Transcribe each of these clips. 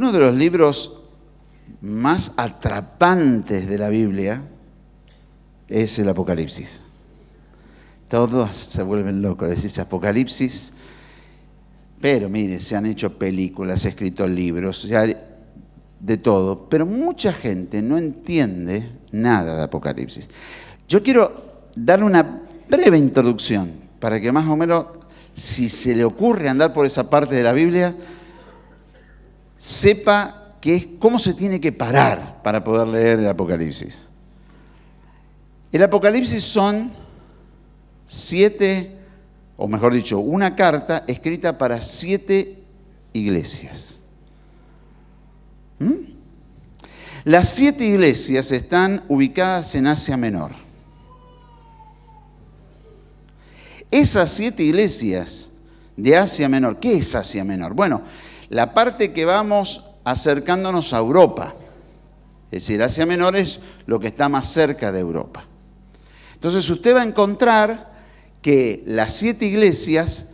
Uno de los libros más atrapantes de la Biblia es el Apocalipsis. Todos se vuelven locos, decís Apocalipsis, pero mire, se han hecho películas, se han escrito libros, de todo, pero mucha gente no entiende nada de Apocalipsis. Yo quiero darle una breve introducción para que más o menos, si se le ocurre andar por esa parte de la Biblia, sepa cómo se tiene que parar para poder leer el Apocalipsis. El Apocalipsis son 7, o mejor dicho, una carta escrita para 7 iglesias. Las 7 iglesias están ubicadas en Asia Menor. Esas 7 iglesias de Asia Menor, ¿qué es Asia Menor? Bueno, la parte que vamos acercándonos a Europa. Es decir, Asia Menor es lo que está más cerca de Europa. Entonces usted va a encontrar que las 7 iglesias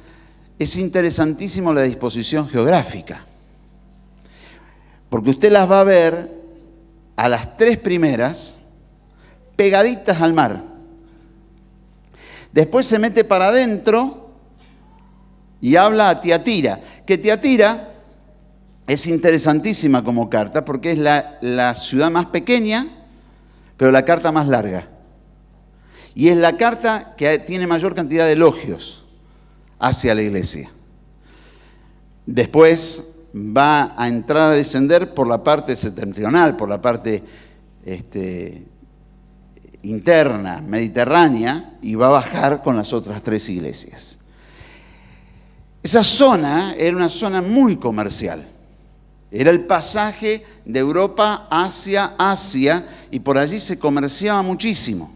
es interesantísimo la disposición geográfica. Porque usted las va a ver a las 3 primeras pegaditas al mar. Después se mete para adentro y habla a Tiatira. Que Tiatira es interesantísima como carta porque es la ciudad más pequeña, pero la carta más larga. Y es la carta que tiene mayor cantidad de elogios hacia la iglesia. Después va a entrar a descender por la parte septentrional, por la parte interna, mediterránea, y va a bajar con las otras 3 iglesias. Esa zona era una zona muy comercial. Era el pasaje de Europa hacia Asia y por allí se comerciaba muchísimo.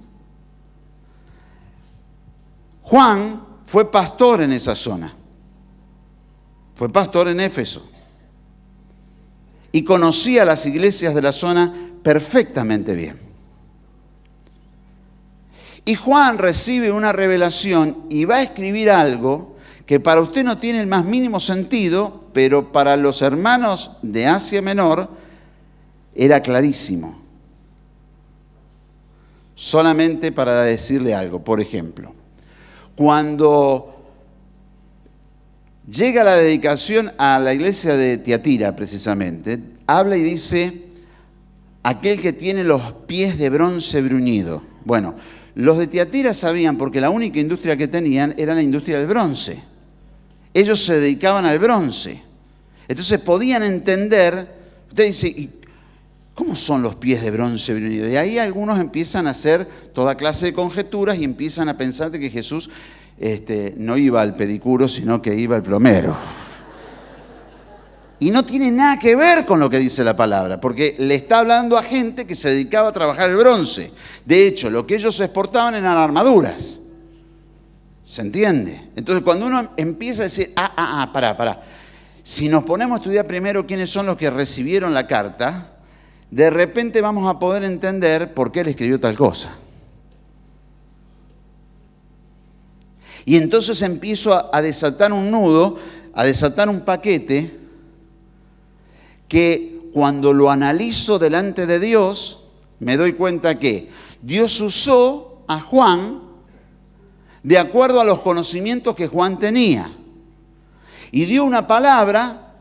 Juan fue pastor en esa zona. Fue pastor en Éfeso. Y conocía las iglesias de la zona perfectamente bien. Y Juan recibe una revelación y va a escribir algo que para usted no tiene el más mínimo sentido, pero para los hermanos de Asia Menor era clarísimo. Solamente para decirle algo, por ejemplo, cuando llega la dedicación a la iglesia de Tiatira, precisamente, habla y dice, aquel que tiene los pies de bronce bruñido. Bueno, los de Tiatira sabían, porque la única industria que tenían era la industria del bronce. Ellos se dedicaban al bronce. Entonces podían entender, usted dice, ¿y cómo son los pies de bronce bruñido? Y ahí algunos empiezan a hacer toda clase de conjeturas y empiezan a pensar de que Jesús no iba al pedicuro, sino que iba al plomero. Y no tiene nada que ver con lo que dice la palabra, porque le está hablando a gente que se dedicaba a trabajar el bronce. De hecho, lo que ellos exportaban eran armaduras. ¿Se entiende? Entonces, cuando uno empieza a decir, pará. Si nos ponemos a estudiar primero quiénes son los que recibieron la carta, de repente vamos a poder entender por qué él escribió tal cosa. Y entonces empiezo a desatar un nudo, a desatar un paquete, que cuando lo analizo delante de Dios, me doy cuenta que Dios usó a Juan de acuerdo a los conocimientos que Juan tenía. Y dio una palabra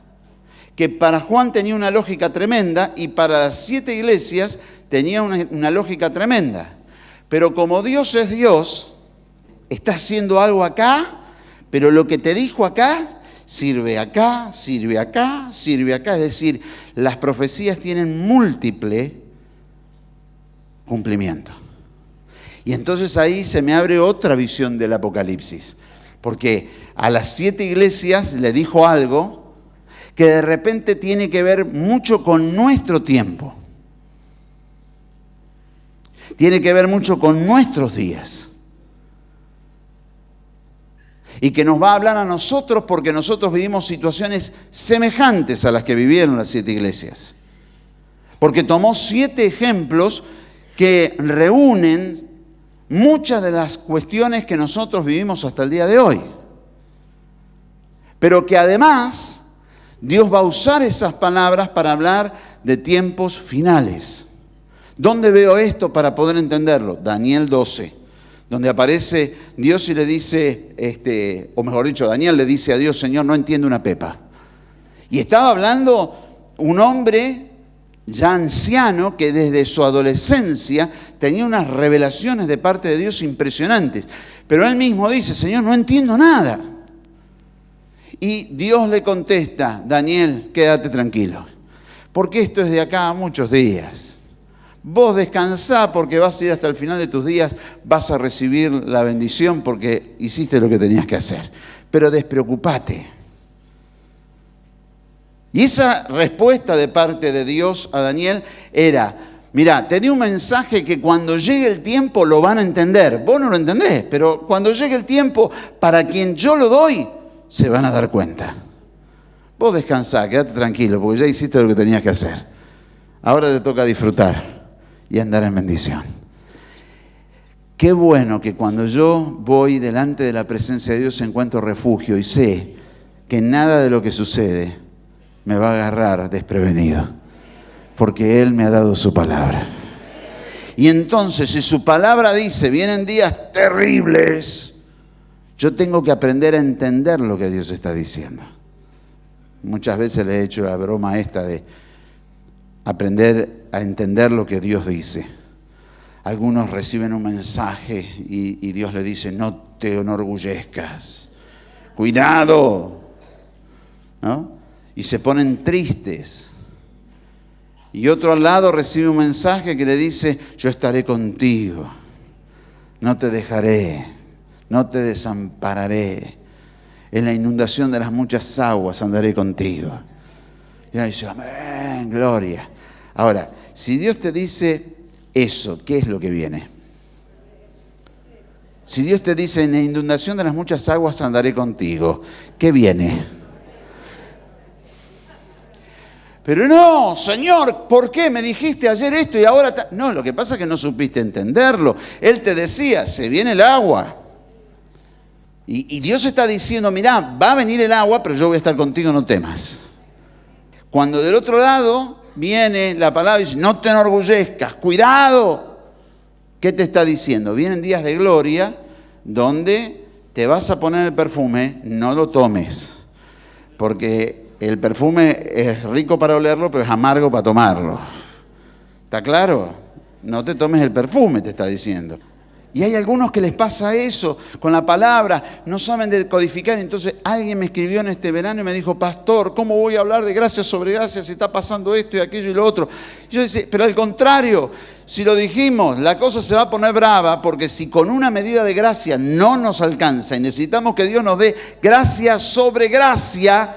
que para Juan tenía una lógica tremenda y para las 7 iglesias tenía una lógica tremenda. Pero como Dios es Dios, está haciendo algo acá, pero lo que te dijo acá, sirve acá, sirve acá, sirve acá. Es decir, las profecías tienen múltiple cumplimiento. Y entonces ahí se me abre otra visión del Apocalipsis. Porque a las 7 iglesias le dijo algo que de repente tiene que ver mucho con nuestro tiempo. Tiene que ver mucho con nuestros días. Y que nos va a hablar a nosotros porque nosotros vivimos situaciones semejantes a las que vivieron las 7 iglesias. Porque tomó 7 ejemplos que reúnen muchas de las cuestiones que nosotros vivimos hasta el día de hoy. Pero que además Dios va a usar esas palabras para hablar de tiempos finales. ¿Dónde veo esto para poder entenderlo? Daniel 12, donde aparece Dios y le dice, o mejor dicho, Daniel le dice a Dios: Señor, no entiendo una pepa. Y estaba hablando un hombre ya anciano que desde su adolescencia tenía unas revelaciones de parte de Dios impresionantes. Pero él mismo dice: Señor, no entiendo nada. Y Dios le contesta: Daniel, quédate tranquilo, porque esto es de acá a muchos días. Vos descansá porque vas a ir hasta el final de tus días, vas a recibir la bendición porque hiciste lo que tenías que hacer. Pero despreocupate. Y esa respuesta de parte de Dios a Daniel era: mirá, te di un mensaje que cuando llegue el tiempo lo van a entender. Vos no lo entendés, pero cuando llegue el tiempo, para quien yo lo doy, se van a dar cuenta. Vos descansá, quédate tranquilo, porque ya hiciste lo que tenías que hacer. Ahora te toca disfrutar y andar en bendición. Qué bueno que cuando yo voy delante de la presencia de Dios encuentro refugio y sé que nada de lo que sucede me va a agarrar desprevenido, porque Él me ha dado su palabra. Y entonces, si su palabra dice: vienen días terribles, yo tengo que aprender a entender lo que Dios está diciendo. Muchas veces le he hecho la broma esta de aprender a entender lo que Dios dice. Algunos reciben un mensaje y Dios le dice: no te enorgullezcas, cuidado, ¿no? Y se ponen tristes. Y otro al lado recibe un mensaje que le dice: yo estaré contigo, no te dejaré, no te desampararé, en la inundación de las muchas aguas andaré contigo. Y ahí dice: amén, gloria. Ahora, si Dios te dice eso, ¿qué es lo que viene? Si Dios te dice: en la inundación de las muchas aguas andaré contigo, ¿qué viene? Pero no, Señor, ¿por qué me dijiste ayer esto y ahora...? No, lo que pasa es que no supiste entenderlo. Él te decía: se viene el agua. Y Dios está diciendo: mirá, va a venir el agua, pero yo voy a estar contigo, no temas. Cuando del otro lado viene la palabra y dice: no te enorgullezcas, cuidado. ¿Qué te está diciendo? Vienen días de gloria donde te vas a poner el perfume, no lo tomes, porque el perfume es rico para olerlo, pero es amargo para tomarlo. ¿Está claro? No te tomes el perfume, te está diciendo. Y hay algunos que les pasa eso con la palabra, no saben decodificar. Entonces alguien me escribió en este verano y me dijo: pastor, ¿cómo voy a hablar de gracia sobre gracia si está pasando esto y aquello y lo otro? Y yo decía: pero al contrario, si lo dijimos, la cosa se va a poner brava, porque si con una medida de gracia no nos alcanza y necesitamos que Dios nos dé gracia sobre gracia,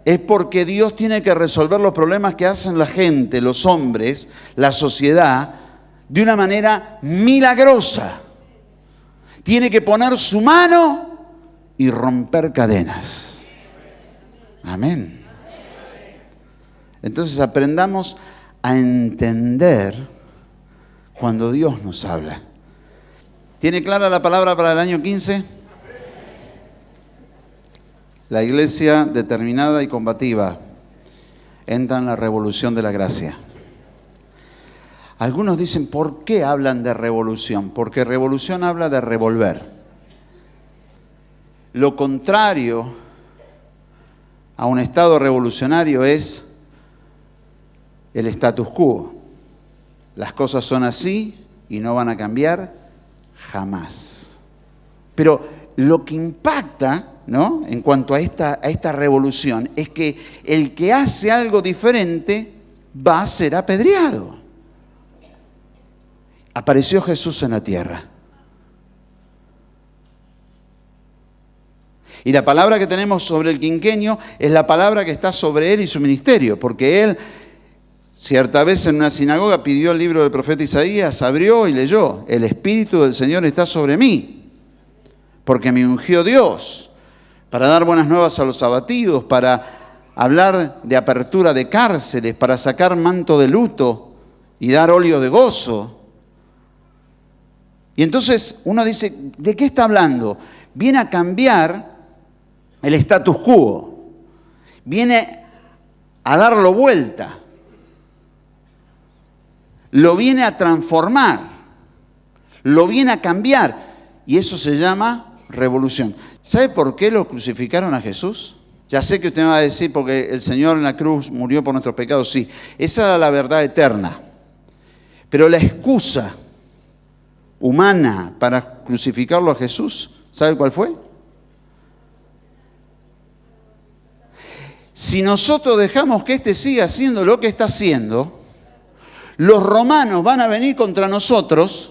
es porque Dios tiene que resolver los problemas que hacen la gente, los hombres, la sociedad, de una manera milagrosa. Tiene que poner su mano y romper cadenas. Amén. Entonces aprendamos a entender cuando Dios nos habla. ¿Tiene clara la palabra para el año 15? La iglesia determinada y combativa entra en la revolución de la gracia. Algunos dicen: ¿por qué hablan de revolución? Porque revolución habla de revolver. Lo contrario a un estado revolucionario es el status quo. Las cosas son así y no van a cambiar jamás. Pero lo que impacta, ¿no?, en cuanto a esta revolución es que el que hace algo diferente va a ser apedreado. Apareció Jesús en la tierra. Y la palabra que tenemos sobre el quinquenio es la palabra que está sobre él y su ministerio, porque él cierta vez en una sinagoga pidió el libro del profeta Isaías, abrió y leyó: el Espíritu del Señor está sobre mí, porque me ungió Dios para dar buenas nuevas a los abatidos, para hablar de apertura de cárceles, para sacar manto de luto y dar óleo de gozo. Y entonces uno dice: ¿de qué está hablando? Viene a cambiar el status quo, viene a darlo vuelta. Lo viene a transformar, lo viene a cambiar. Y eso se llama revolución. ¿Sabe por qué lo crucificaron a Jesús? Ya sé que usted me va a decir, porque el Señor en la cruz murió por nuestros pecados. Sí, esa era la verdad eterna. Pero la excusa humana para crucificarlo a Jesús, ¿sabe cuál fue? Si nosotros dejamos que éste siga haciendo lo que está haciendo, los romanos van a venir contra nosotros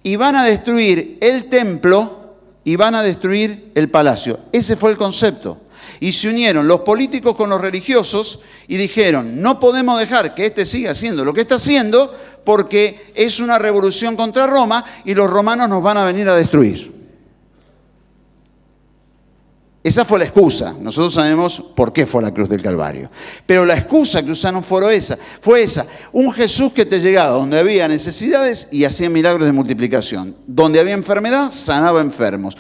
y van a destruir el templo y van a destruir el palacio. Ese fue el concepto. Y se unieron los políticos con los religiosos y dijeron, no podemos dejar que éste siga haciendo lo que está haciendo porque es una revolución contra Roma y los romanos nos van a venir a destruir. Esa fue la excusa. Nosotros sabemos por qué fue la cruz del Calvario. Pero la excusa que usaron fue esa. Un Jesús que te llegaba donde había necesidades y hacía milagros de multiplicación. Donde había enfermedad, sanaba enfermos.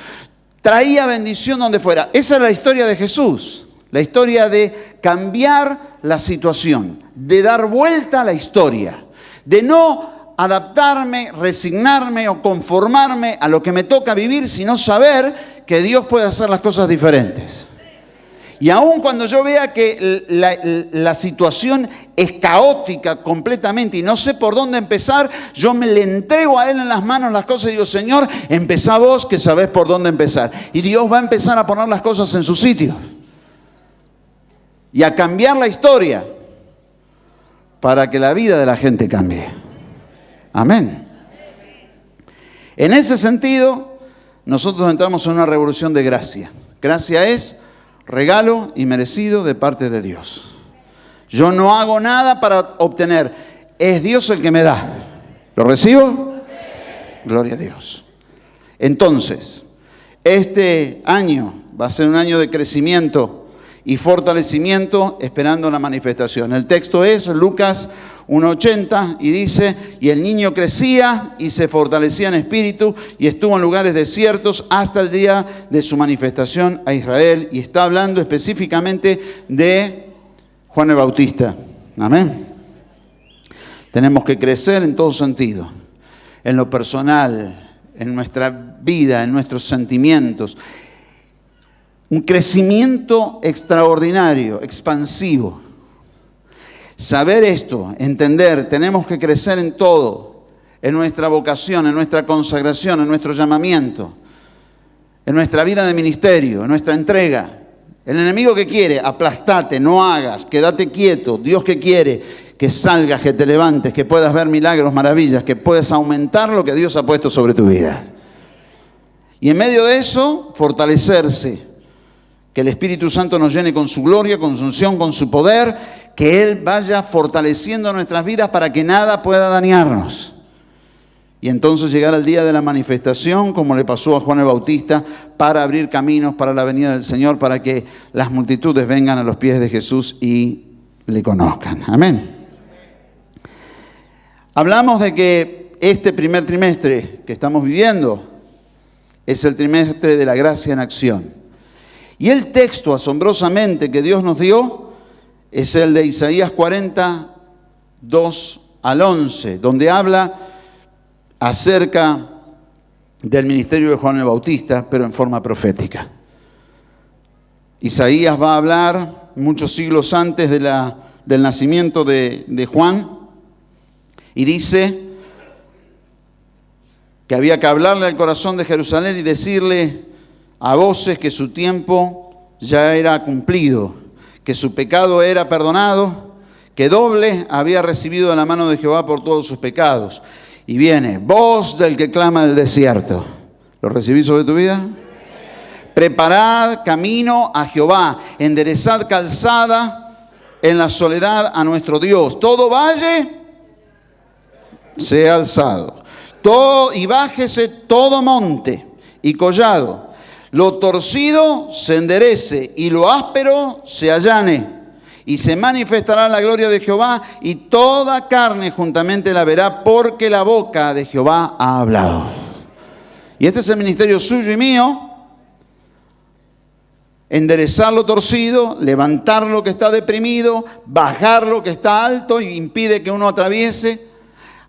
Traía bendición donde fuera. Esa es la historia de Jesús. La historia de cambiar la situación. De dar vuelta a la historia. De no adaptarme, resignarme o conformarme a lo que me toca vivir, sino saber que Dios puede hacer las cosas diferentes. Y aun cuando yo vea que la situación es caótica completamente y no sé por dónde empezar, yo me le entrego a Él en las manos las cosas y digo, Señor, empezá vos que sabés por dónde empezar. Y Dios va a empezar a poner las cosas en su sitio. Y a cambiar la historia para que la vida de la gente cambie. Amén. En ese sentido, nosotros entramos en una revolución de gracia. Gracia es regalo inmerecido de parte de Dios. Yo no hago nada para obtener. Es Dios el que me da. ¿Lo recibo? Gloria a Dios. Entonces, este año va a ser un año de crecimiento y fortalecimiento esperando la manifestación. El texto es Lucas 1:80 y dice, y el niño crecía y se fortalecía en espíritu y estuvo en lugares desiertos hasta el día de su manifestación a Israel. Y está hablando específicamente de Juan el Bautista. Amén. Tenemos que crecer en todo sentido, en lo personal, en nuestra vida, en nuestros sentimientos. Un crecimiento extraordinario, expansivo. Saber esto, entender, tenemos que crecer en todo, en nuestra vocación, en nuestra consagración, en nuestro llamamiento, en nuestra vida de ministerio, en nuestra entrega. El enemigo que quiere, aplastate, no hagas, quédate quieto. Dios que quiere, que salgas, que te levantes, que puedas ver milagros, maravillas, que puedas aumentar lo que Dios ha puesto sobre tu vida. Y en medio de eso, fortalecerse. Que el Espíritu Santo nos llene con su gloria, con su unción, con su poder, que Él vaya fortaleciendo nuestras vidas para que nada pueda dañarnos. Y entonces llegar al día de la manifestación, como le pasó a Juan el Bautista, para abrir caminos para la venida del Señor, para que las multitudes vengan a los pies de Jesús y le conozcan. Amén. Hablamos de que este primer trimestre que estamos viviendo es el trimestre de la gracia en acción. Y el texto, asombrosamente, que Dios nos dio es el de Isaías 40, 2 al 11, donde habla acerca del ministerio de Juan el Bautista, pero en forma profética. Isaías va a hablar muchos siglos antes del nacimiento de Juan y dice que había que hablarle al corazón de Jerusalén y decirle a voces que su tiempo ya era cumplido, que su pecado era perdonado, que doble había recibido de la mano de Jehová por todos sus pecados. Y viene, voz del que clama del desierto. ¿Lo recibí sobre tu vida? Preparad camino a Jehová, enderezad calzada en la soledad a nuestro Dios. Todo valle sea alzado, y bájese todo monte y collado. Lo torcido se enderece y lo áspero se allane. Y se manifestará la gloria de Jehová y toda carne juntamente la verá, porque la boca de Jehová ha hablado. Y este es el ministerio suyo y mío enderezar lo torcido, levantar lo que está deprimido, bajar lo que está alto y impide que uno atraviese,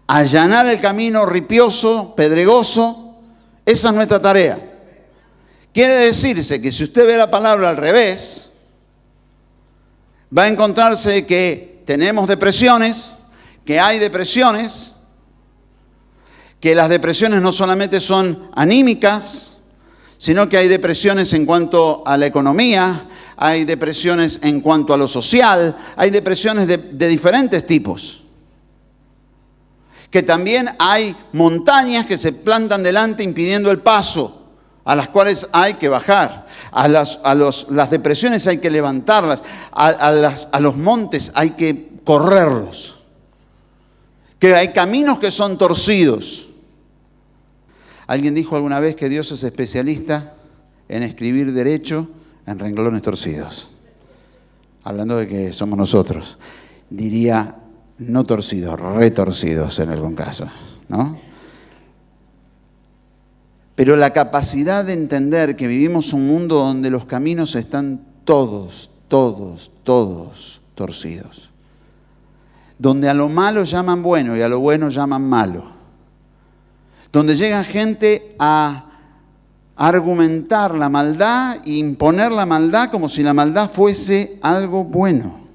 allanar el camino ripioso, pedregoso. Esa es nuestra tarea. Quiere decirse que si usted ve la palabra al revés, va a encontrarse que tenemos depresiones, que hay depresiones, que las depresiones no solamente son anímicas, sino que hay depresiones en cuanto a la economía, hay depresiones en cuanto a lo social, hay depresiones de diferentes tipos. Que también hay montañas que se plantan delante impidiendo el paso, a las cuales hay que bajar. Las depresiones hay que levantarlas, a los montes hay que correrlos. Que hay caminos que son torcidos. Alguien dijo alguna vez que Dios es especialista en escribir derecho en renglones torcidos. Hablando de que somos nosotros. Diría no torcidos, retorcidos en algún caso, ¿no? Pero la capacidad de entender que vivimos un mundo donde los caminos están todos torcidos. Donde a lo malo llaman bueno y a lo bueno llaman malo. Donde llega gente a argumentar la maldad e imponer la maldad como si la maldad fuese algo bueno.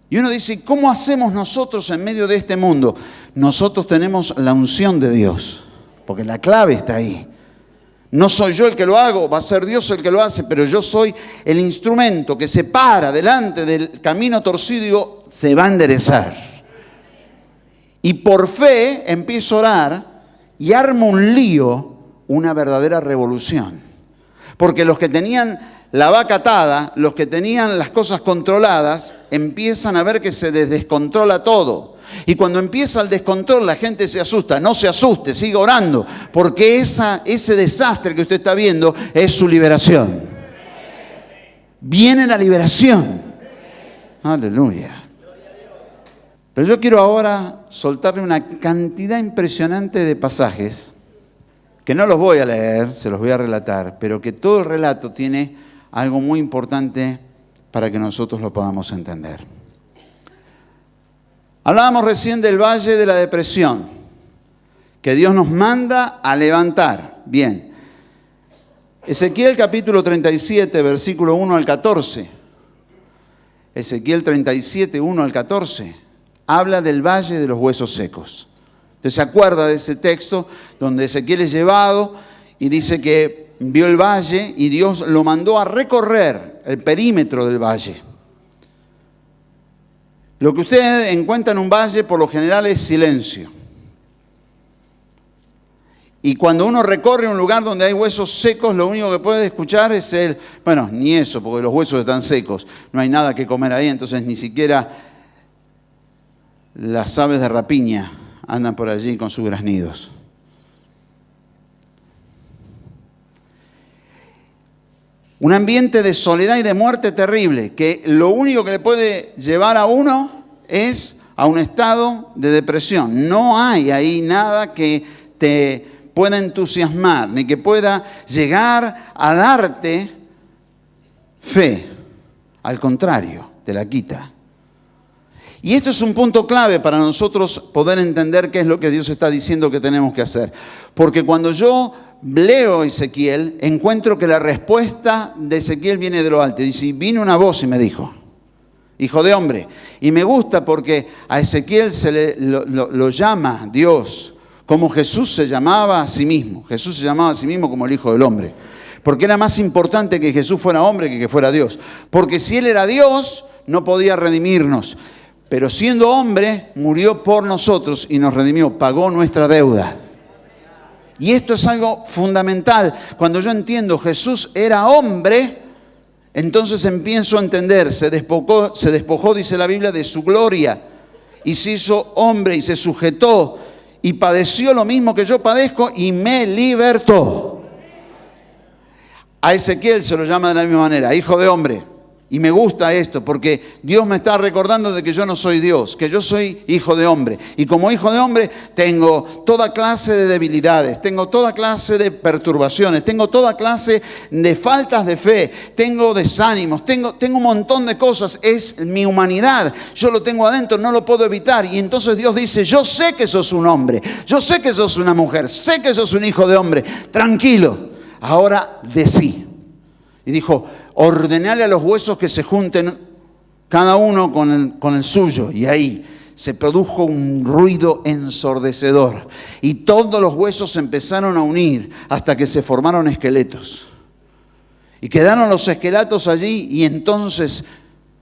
Y uno dice, ¿cómo hacemos nosotros en medio de este mundo? Nosotros tenemos la unción de Dios, porque la clave está ahí. No soy yo el que lo hago, va a ser Dios el que lo hace, pero yo soy el instrumento que se para delante del camino torcido y digo, se va a enderezar. Y por fe empiezo a orar y armo un lío, una verdadera revolución. Porque los que tenían la vaca atada, los que tenían las cosas controladas, empiezan a ver que se les descontrola todo. Y cuando empieza el descontrol, la gente se asusta. No se asuste, siga orando, porque ese desastre que usted está viendo es su liberación. Viene la liberación. Aleluya. Pero yo quiero ahora soltarle una cantidad impresionante de pasajes, que no los voy a leer, se los voy a relatar, pero que todo el relato tiene algo muy importante para que nosotros lo podamos entender. Hablábamos recién del valle de la depresión, que Dios nos manda a levantar. Bien. Ezequiel capítulo 37, versículo 1 al 14. Ezequiel 37, 1 al 14. Habla del valle de los huesos secos. Usted se acuerda de ese texto donde Ezequiel es llevado y dice que vio el valle y Dios lo mandó a recorrer el perímetro del valle. Lo que usted encuentra en un valle por lo general es silencio. Y cuando uno recorre un lugar donde hay huesos secos, lo único que puede escuchar es ni eso, porque los huesos están secos. No hay nada que comer ahí, entonces ni siquiera las aves de rapiña andan por allí con sus graznidos. Un ambiente de soledad y de muerte terrible, que lo único que le puede llevar a uno es a un estado de depresión. No hay ahí nada que te pueda entusiasmar, ni que pueda llegar a darte fe. Al contrario, te la quita. Y esto es un punto clave para nosotros poder entender qué es lo que Dios está diciendo que tenemos que hacer. Porque cuando yo leo Ezequiel, encuentro que la respuesta de Ezequiel viene de lo alto. Dice, vino una voz y me dijo, hijo de hombre. Y me gusta porque a Ezequiel lo llama Dios, como Jesús se llamaba a sí mismo. Jesús se llamaba a sí mismo como el Hijo del Hombre. Porque era más importante que Jesús fuera hombre que fuera Dios. Porque si Él era Dios, no podía redimirnos. Pero siendo hombre, murió por nosotros y nos redimió, pagó nuestra deuda. Y esto es algo fundamental. Cuando yo entiendo Jesús era hombre, entonces empiezo a entender, se despojó, dice la Biblia, de su gloria. Y se hizo hombre y se sujetó y padeció lo mismo que yo padezco y me libertó. A Ezequiel se lo llama de la misma manera, hijo de hombre. Y me gusta esto porque Dios me está recordando de que yo no soy Dios, que yo soy hijo de hombre. Y como hijo de hombre tengo toda clase de debilidades, tengo toda clase de perturbaciones, tengo toda clase de faltas de fe, tengo desánimos, tengo un montón de cosas. Es mi humanidad, yo lo tengo adentro, no lo puedo evitar. Y entonces Dios dice, yo sé que sos un hombre, yo sé que sos una mujer, sé que sos un hijo de hombre. Tranquilo, ahora decí. Y dijo, ordenale a los huesos que se junten cada uno con el suyo. Y ahí se produjo un ruido ensordecedor. Y todos los huesos se empezaron a unir hasta que se formaron esqueletos. Y quedaron los esqueletos allí y entonces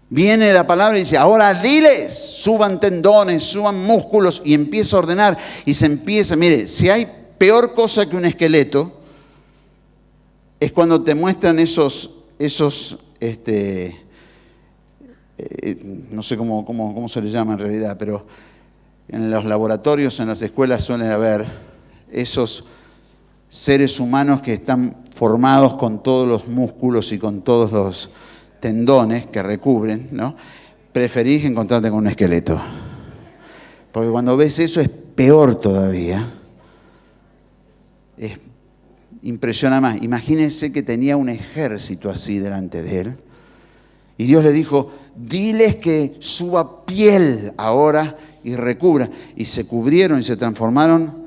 viene la palabra y dice, ahora diles, suban tendones, suban músculos, y empieza a ordenar y se empieza. Mire, si hay peor cosa que un esqueleto, es cuando te muestran esos no sé cómo se les llama en realidad, pero en los laboratorios, en las escuelas suelen haber esos seres humanos que están formados con todos los músculos y con todos los tendones que recubren, ¿no? Preferís encontrarte con un esqueleto. Porque cuando ves eso es peor todavía. Impresiona más. Imagínense que tenía un ejército así delante de él. Y Dios le dijo, diles que suba piel ahora y recubra. Y se cubrieron y se transformaron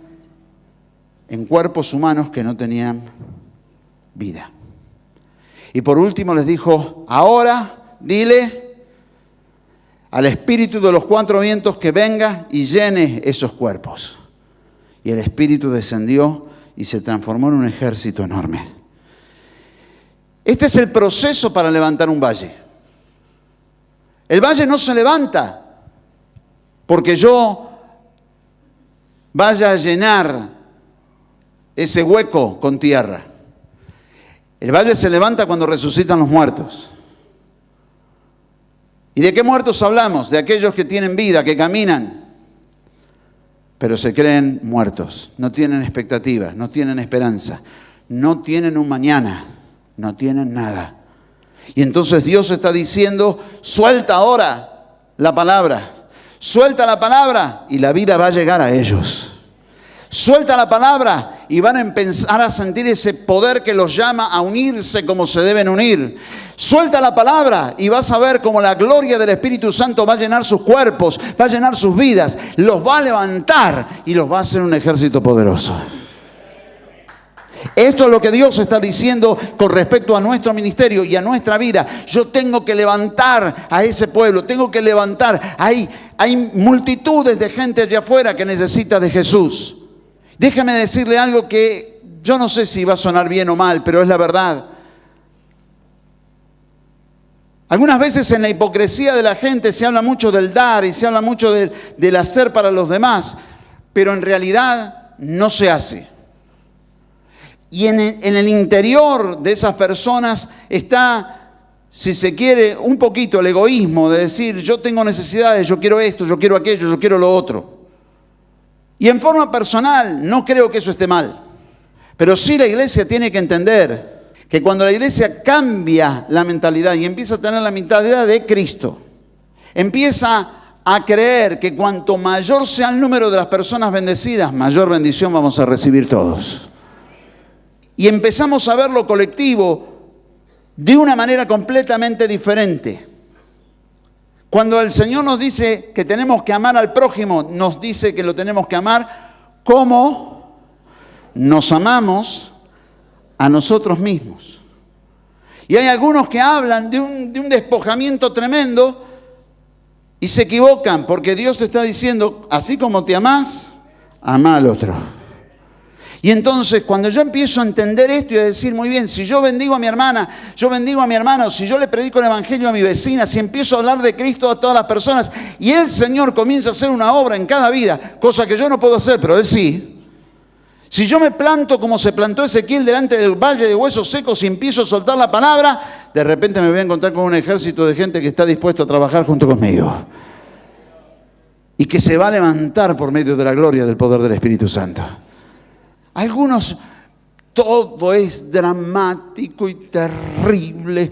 en cuerpos humanos que no tenían vida. Y por último les dijo, ahora dile al espíritu de los cuatro vientos que venga y llene esos cuerpos. Y el espíritu descendió y se transformó en un ejército enorme. Este es el proceso para levantar un valle. El valle no se levanta porque yo vaya a llenar ese hueco con tierra. El valle se levanta cuando resucitan los muertos. ¿Y de qué muertos hablamos? De aquellos que tienen vida, que caminan, pero se creen muertos, no tienen expectativas, no tienen esperanza, no tienen un mañana, no tienen nada. Y entonces Dios está diciendo, suelta ahora la palabra, suelta la palabra y la vida va a llegar a ellos. Suelta la palabra y van a empezar a sentir ese poder que los llama a unirse como se deben unir. Suelta la palabra y vas a ver cómo la gloria del Espíritu Santo va a llenar sus cuerpos, va a llenar sus vidas, los va a levantar y los va a hacer un ejército poderoso. Esto es lo que Dios está diciendo con respecto a nuestro ministerio y a nuestra vida. Yo tengo que levantar a ese pueblo, tengo que levantar. Hay multitudes de gente allá afuera que necesita de Jesús. Déjame decirle algo que yo no sé si va a sonar bien o mal, pero es la verdad. Algunas veces en la hipocresía de la gente se habla mucho del dar y se habla mucho del hacer para los demás, pero en realidad no se hace. Y en el interior de esas personas está, si se quiere, un poquito el egoísmo de decir, yo tengo necesidades, yo quiero esto, yo quiero aquello, yo quiero lo otro. Y en forma personal, no creo que eso esté mal. Pero sí la iglesia tiene que entender que cuando la iglesia cambia la mentalidad y empieza a tener la mentalidad de Cristo, empieza a creer que cuanto mayor sea el número de las personas bendecidas, mayor bendición vamos a recibir todos. Y empezamos a ver lo colectivo de una manera completamente diferente. Cuando el Señor nos dice que tenemos que amar al prójimo, nos dice que lo tenemos que amar como nos amamos a nosotros mismos. Y hay algunos que hablan de un despojamiento tremendo y se equivocan porque Dios te está diciendo, así como te amás, amá al otro. Y entonces cuando yo empiezo a entender esto y a decir, muy bien, si yo bendigo a mi hermana, yo bendigo a mi hermano, si yo le predico el evangelio a mi vecina, si empiezo a hablar de Cristo a todas las personas y el Señor comienza a hacer una obra en cada vida, cosa que yo no puedo hacer, pero Él sí. Si yo me planto como se plantó Ezequiel delante del valle de huesos secos y empiezo a soltar la palabra, de repente me voy a encontrar con un ejército de gente que está dispuesto a trabajar junto conmigo. Y que se va a levantar por medio de la gloria del poder del Espíritu Santo. Algunos, todo es dramático y terrible.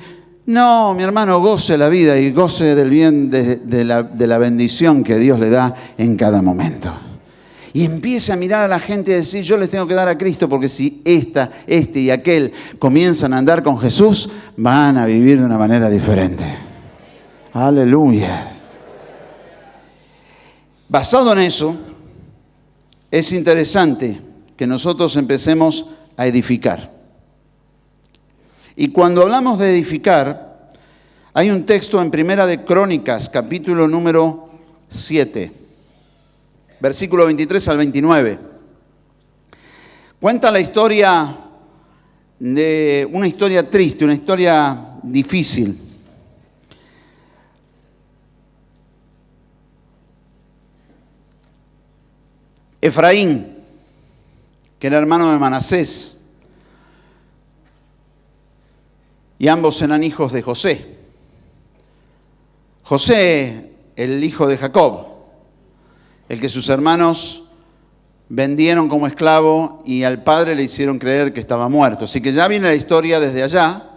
No, mi hermano, goce la vida y goce del bien de la bendición que Dios le da en cada momento. Y empiece a mirar a la gente y decir, yo les tengo que dar a Cristo, porque si este y aquel comienzan a andar con Jesús, van a vivir de una manera diferente. Aleluya. Basado en eso, es interesante que nosotros empecemos a edificar. Y cuando hablamos de edificar, hay un texto en Primera de Crónicas, capítulo número 7, versículo 23 al 29. Cuenta la historia de una historia triste, una historia difícil. Efraín, que era hermano de Manasés, y ambos eran hijos de José. José, el hijo de Jacob, el que sus hermanos vendieron como esclavo y al padre le hicieron creer que estaba muerto. Así que ya viene la historia desde allá,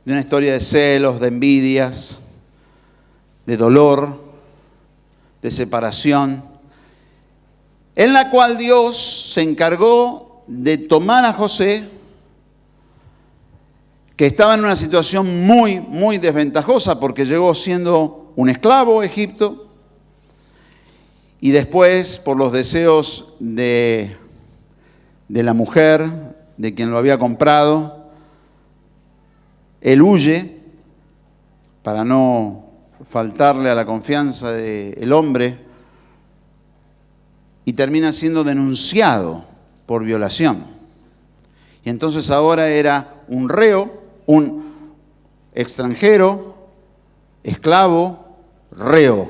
de una historia de celos, de envidias, de dolor, de separación, en la cual Dios se encargó de tomar a José, que estaba en una situación muy, muy desventajosa porque llegó siendo un esclavo a Egipto y después, por los deseos de la mujer, de quien lo había comprado, él huye para no faltarle a la confianza del hombre y termina siendo denunciado por violación. Y entonces ahora era un reo, un extranjero, esclavo, reo,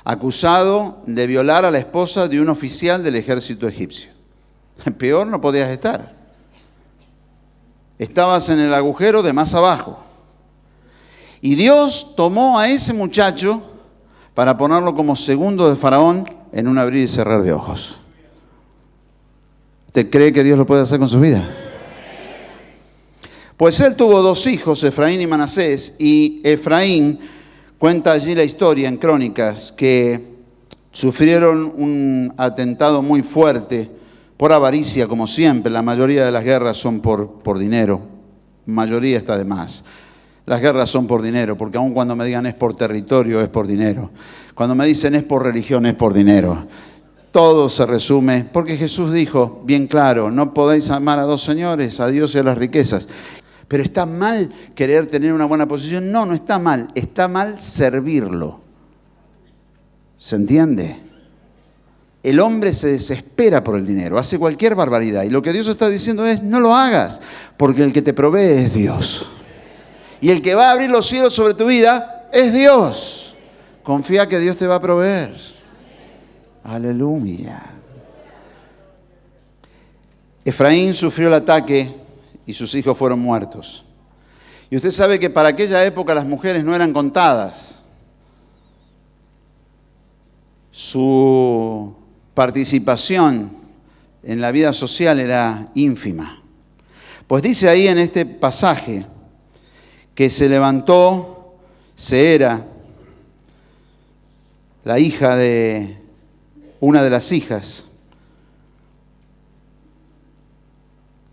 acusado de violar a la esposa de un oficial del ejército egipcio. Peor no podías estar. Estabas en el agujero de más abajo. Y Dios tomó a ese muchacho para ponerlo como segundo de Faraón en un abrir y cerrar de ojos. ¿Usted cree que Dios lo puede hacer con su vida? Pues él tuvo dos hijos, Efraín y Manasés, y Efraín, cuenta allí la historia en Crónicas, que sufrieron un atentado muy fuerte por avaricia, como siempre. La mayoría de las guerras son por dinero, la mayoría está de más. Las guerras son por dinero, porque aun cuando me digan es por territorio, es por dinero. Cuando me dicen es por religión, es por dinero. Todo se resume, porque Jesús dijo bien claro, no podéis amar a dos señores, a Dios y a las riquezas. Pero ¿está mal querer tener una buena posición? No, no está mal servirlo. ¿Se entiende? El hombre se desespera por el dinero, hace cualquier barbaridad. Y lo que Dios está diciendo es, no lo hagas, porque el que te provee es Dios. Y el que va a abrir los cielos sobre tu vida es Dios. Confía que Dios te va a proveer. Aleluya. Efraín sufrió el ataque y sus hijos fueron muertos. Y usted sabe que para aquella época las mujeres no eran contadas. Su participación en la vida social era ínfima. Pues dice ahí en este pasaje que se levantó Seera, la hija de una de las hijas,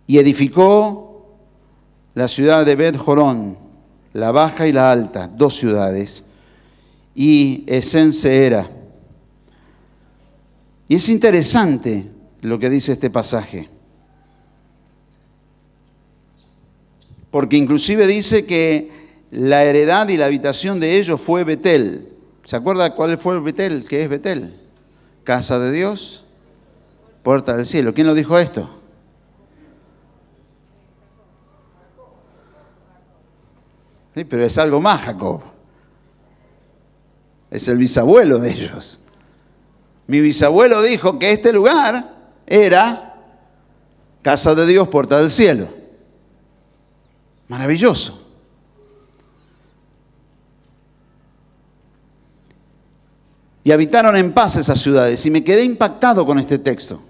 y edificó la ciudad de Bet-Jorón, la baja y la alta, dos ciudades, y Esen-Seera. Y es interesante lo que dice este pasaje, porque inclusive dice que la heredad y la habitación de ellos fue Betel. ¿Se acuerda cuál fue Betel? ¿Qué es Betel? Casa de Dios, puerta del cielo. ¿Quién lo dijo esto? Sí, pero es algo más, Jacob. Es el bisabuelo de ellos. Mi bisabuelo dijo que este lugar era casa de Dios, puerta del cielo. Maravilloso. Y habitaron en paz esas ciudades. Y me quedé impactado con este texto.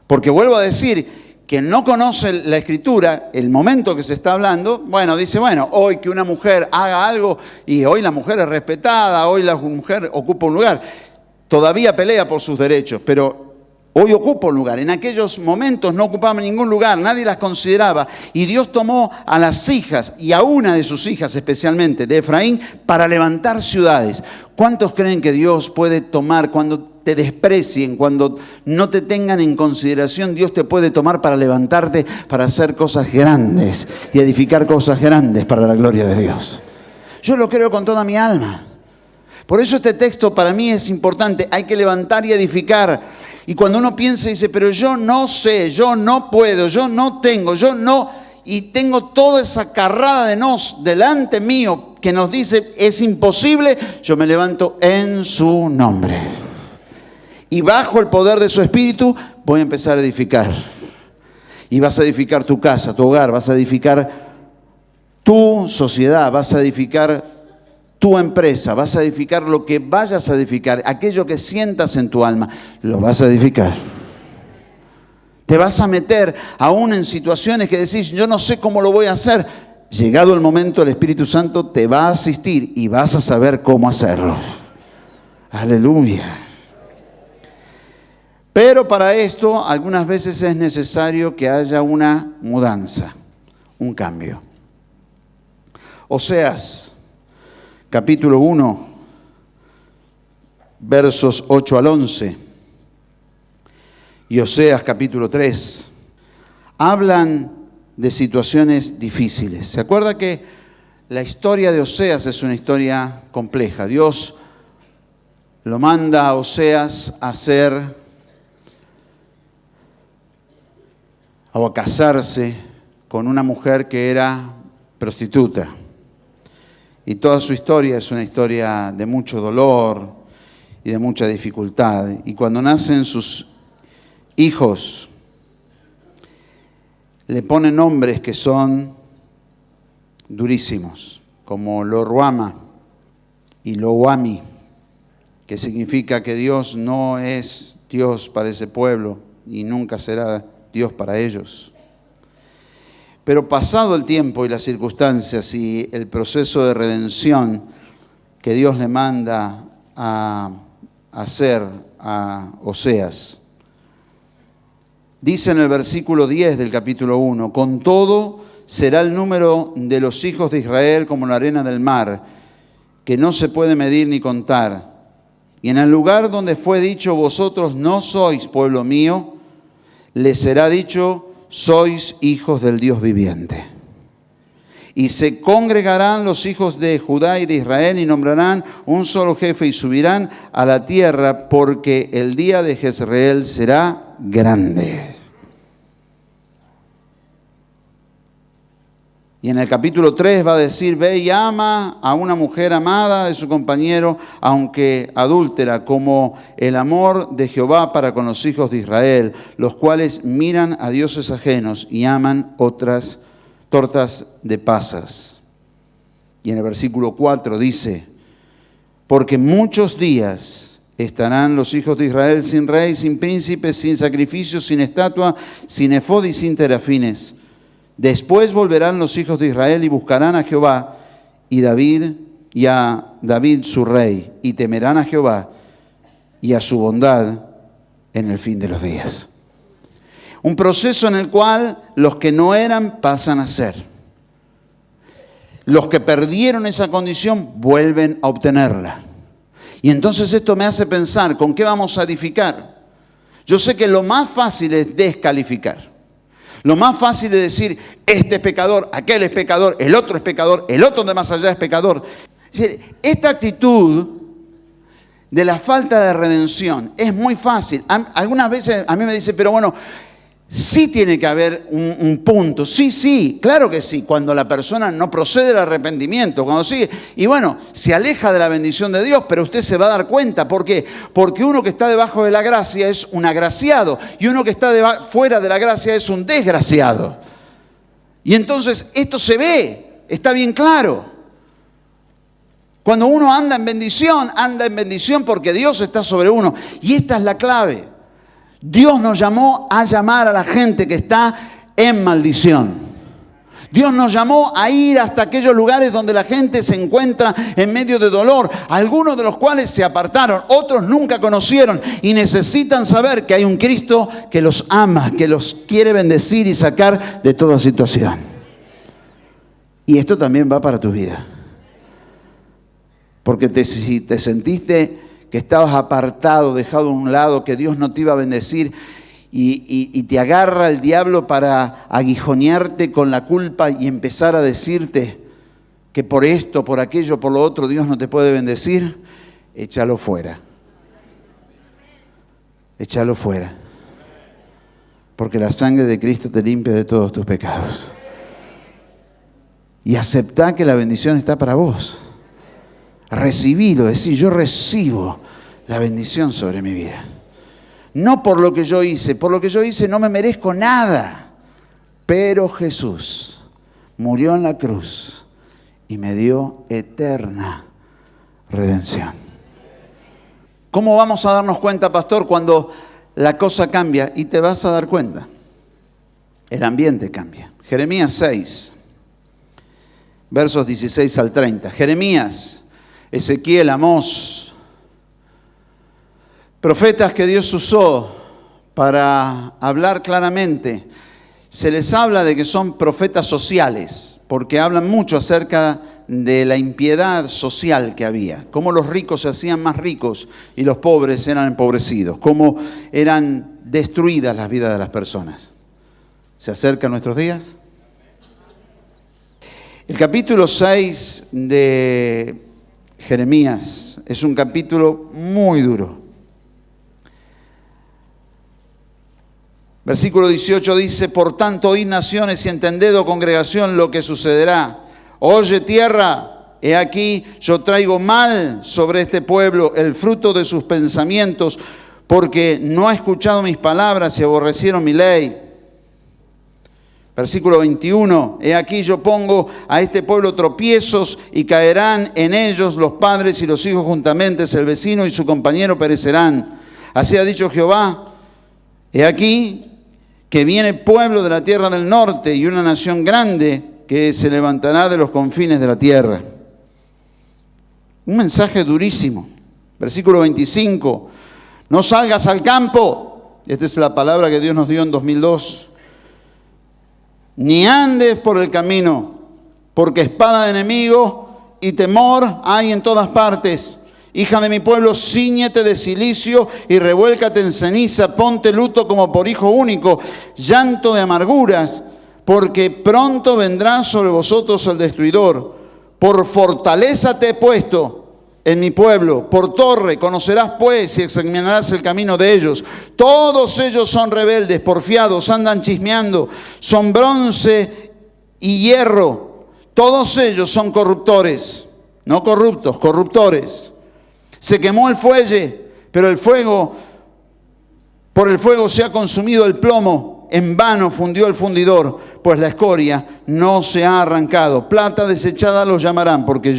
Porque vuelvo a decir quien no conoce la Escritura, el momento que se está hablando, bueno, dice, bueno, hoy que una mujer haga algo y hoy la mujer es respetada, hoy la mujer ocupa un lugar, todavía pelea por sus derechos, pero hoy ocupa un lugar. En aquellos momentos no ocupaba ningún lugar, nadie las consideraba. Y Dios tomó a las hijas, y a una de sus hijas especialmente, de Efraín, para levantar ciudades. ¿Cuántos creen que Dios puede tomar cuando te desprecien, cuando no te tengan en consideración? Dios te puede tomar para levantarte, para hacer cosas grandes y edificar cosas grandes para la gloria de Dios. Yo lo creo con toda mi alma. Por eso este texto para mí es importante. Hay que levantar y edificar. Y cuando uno piensa y dice, pero yo no sé, yo no puedo, yo no tengo, yo no, y tengo toda esa carrada de nos delante mío que nos dice, es imposible, yo me levanto en su nombre. Y bajo el poder de su Espíritu voy a empezar a edificar. Y vas a edificar tu casa, tu hogar, vas a edificar tu sociedad, vas a edificar tu empresa, vas a edificar lo que vayas a edificar, aquello que sientas en tu alma, lo vas a edificar. Te vas a meter aún en situaciones que decís, yo no sé cómo lo voy a hacer. Llegado el momento, el Espíritu Santo te va a asistir y vas a saber cómo hacerlo. Aleluya. Pero para esto, algunas veces es necesario que haya una mudanza, un cambio. Oseas, capítulo 1, versos 8 al 11, y Oseas, capítulo 3, hablan de situaciones difíciles. ¿Se acuerda que la historia de Oseas es una historia compleja? Dios lo manda a Oseas a a casarse con una mujer que era prostituta. Y toda su historia es una historia de mucho dolor y de mucha dificultad. Y cuando nacen sus hijos, le ponen nombres que son durísimos, como Lo-Ruama y Lo-Wami, que significa que Dios no es Dios para ese pueblo y nunca será Dios para ellos. Pero pasado el tiempo y las circunstancias y el proceso de redención que Dios le manda a hacer a Oseas, dice en el versículo 10 del capítulo 1, con todo será el número de los hijos de Israel como la arena del mar, que no se puede medir ni contar. Y en el lugar donde fue dicho, vosotros no sois pueblo mío, les será dicho, sois hijos del Dios viviente. Y se congregarán los hijos de Judá y de Israel y nombrarán un solo jefe y subirán a la tierra, porque el día de Jezreel será grande. Y en el capítulo 3 va a decir, ve y ama a una mujer amada de su compañero, aunque adúltera, como el amor de Jehová para con los hijos de Israel, los cuales miran a dioses ajenos y aman otras tortas de pasas. Y en el versículo 4 dice, porque muchos días estarán los hijos de Israel sin rey, sin príncipe, sin sacrificio, sin estatua, sin efod y sin terafines. Después volverán los hijos de Israel y buscarán a Jehová y a David su rey, y temerán a Jehová y a su bondad en el fin de los días. Un proceso en el cual los que no eran pasan a ser. Los que perdieron esa condición vuelven a obtenerla. Y entonces esto me hace pensar, ¿con qué vamos a edificar? Yo sé que lo más fácil es descalificar. Lo más fácil es decir, este es pecador, aquel es pecador, el otro de más allá es pecador. Es decir, esta actitud de la falta de redención es muy fácil. Algunas veces a mí me dicen, pero bueno, sí tiene que haber un punto. Sí, claro que sí. Cuando la persona no procede al arrepentimiento, cuando sigue, y bueno, se aleja de la bendición de Dios, pero usted se va a dar cuenta. ¿Por qué? Porque uno que está debajo de la gracia es un agraciado y uno que está fuera de la gracia es un desgraciado. Y entonces esto se ve, está bien claro. Cuando uno anda en bendición porque Dios está sobre uno. Y esta es la clave. Dios nos llamó a llamar a la gente que está en maldición. Dios nos llamó a ir hasta aquellos lugares donde la gente se encuentra en medio de dolor, algunos de los cuales se apartaron, otros nunca conocieron y necesitan saber que hay un Cristo que los ama, que los quiere bendecir y sacar de toda situación. Y esto también va para tu vida. Porque si te sentiste que estabas apartado, dejado a un lado, que Dios no te iba a bendecir, y te agarra el diablo para aguijonearte con la culpa y empezar a decirte que por esto, por aquello, por lo otro, Dios no te puede bendecir, échalo fuera. Échalo fuera. Porque la sangre de Cristo te limpia de todos tus pecados. Y aceptá que la bendición está para vos. Recibilo, decir, yo recibo la bendición sobre mi vida. No por lo que yo hice no me merezco nada. Pero Jesús murió en la cruz y me dio eterna redención. ¿Cómo vamos a darnos cuenta, pastor, cuando la cosa cambia? Y te vas a dar cuenta. El ambiente cambia. Jeremías 6, versos 16 al 30. Jeremías, Ezequiel, Amós, profetas que Dios usó para hablar claramente. Se les habla de que son profetas sociales, porque hablan mucho acerca de la impiedad social que había, cómo los ricos se hacían más ricos y los pobres eran empobrecidos, cómo eran destruidas las vidas de las personas. ¿Se acercan nuestros días? El capítulo 6 de Jeremías es un capítulo muy duro. Versículo 18 dice, por tanto, oíd naciones y entended, oh congregación, lo que sucederá. Oye tierra, he aquí, yo traigo mal sobre este pueblo, el fruto de sus pensamientos, porque no ha escuchado mis palabras y aborrecieron mi ley. Versículo 21, he aquí yo pongo a este pueblo tropiezos y caerán en ellos los padres y los hijos juntamente, el vecino y su compañero perecerán. Así ha dicho Jehová, he aquí que viene pueblo de la tierra del norte y una nación grande que se levantará de los confines de la tierra. Un mensaje durísimo. Versículo 25, no salgas al campo. Esta es la palabra que Dios nos dio en 2002. Ni andes por el camino, porque espada de enemigo y temor hay en todas partes. Hija de mi pueblo, cíñete de cilicio y revuélcate en ceniza, ponte luto como por hijo único, llanto de amarguras, porque pronto vendrá sobre vosotros el destruidor. Por fortaleza te he puesto en mi pueblo, por torre, conocerás pues y examinarás el camino de ellos. Todos ellos son rebeldes, porfiados, andan chismeando, son bronce y hierro. Todos ellos son corruptores, no corruptos, corruptores. Se quemó el fuelle, pero por el fuego se ha consumido el plomo. En vano fundió el fundidor, pues la escoria no se ha arrancado. Plata desechada los llamarán, porque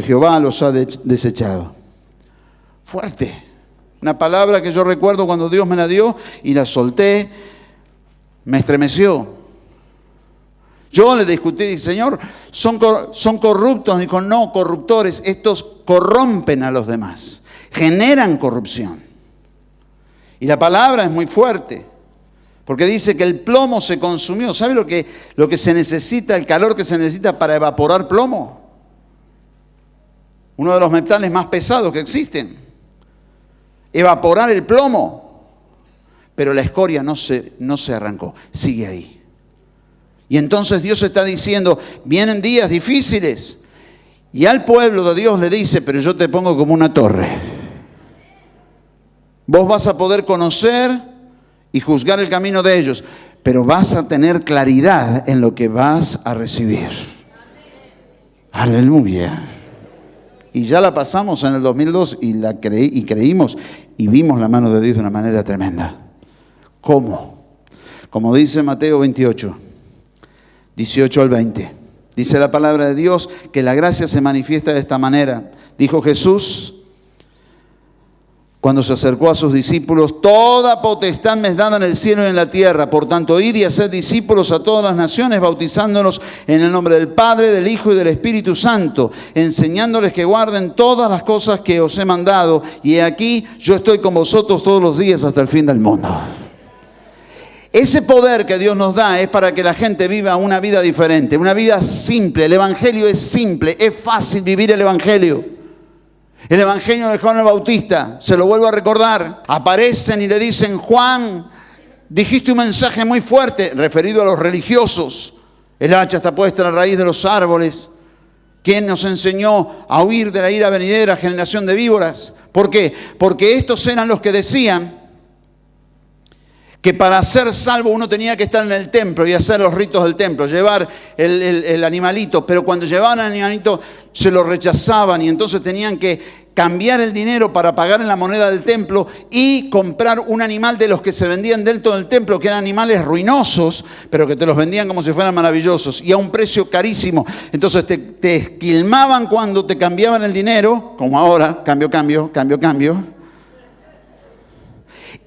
Jehová los ha desechado. Fuerte. Una palabra que yo recuerdo cuando Dios me la dio y la solté, me estremeció. Yo le discutí, dije, Señor, son corruptos. Dijo, no, corruptores, estos corrompen a los demás, generan corrupción. Y la palabra es muy fuerte, porque dice que el plomo se consumió. ¿Sabe lo que se necesita, el calor que se necesita para evaporar plomo? Uno de los metales más pesados que existen. Evaporar el plomo. Pero la escoria no se arrancó, sigue ahí. Y entonces Dios está diciendo, vienen días difíciles. Y al pueblo de Dios le dice, pero yo te pongo como una torre. Vos vas a poder conocer y juzgar el camino de ellos, pero vas a tener claridad en lo que vas a recibir. Aleluya. Y ya la pasamos en el 2002 y creímos y vimos la mano de Dios de una manera tremenda. ¿Cómo? Como dice Mateo 28. 18 al 20. Dice la palabra de Dios que la gracia se manifiesta de esta manera. Dijo Jesús, cuando se acercó a sus discípulos: toda potestad me es dada en el cielo y en la tierra. Por tanto, id y haced discípulos a todas las naciones, bautizándolos en el nombre del Padre, del Hijo y del Espíritu Santo, enseñándoles que guarden todas las cosas que os he mandado. Y he aquí, yo estoy con vosotros todos los días hasta el fin del mundo. Ese poder que Dios nos da es para que la gente viva una vida diferente, una vida simple. El Evangelio es simple, es fácil vivir el Evangelio. El Evangelio de Juan el Bautista, se lo vuelvo a recordar, aparecen y le dicen: Juan, dijiste un mensaje muy fuerte, referido a los religiosos. El hacha está puesta en la raíz de los árboles. ¿Quién nos enseñó a huir de la ira venidera, generación de víboras? ¿Por qué? Porque estos eran los que decían que para ser salvo uno tenía que estar en el templo y hacer los ritos del templo, llevar el animalito, pero cuando llevaban el animalito se lo rechazaban y entonces tenían que cambiar el dinero para pagar en la moneda del templo y comprar un animal de los que se vendían dentro del templo, que eran animales ruinosos, pero que te los vendían como si fueran maravillosos y a un precio carísimo. Entonces te esquilmaban cuando te cambiaban el dinero, como ahora, cambio.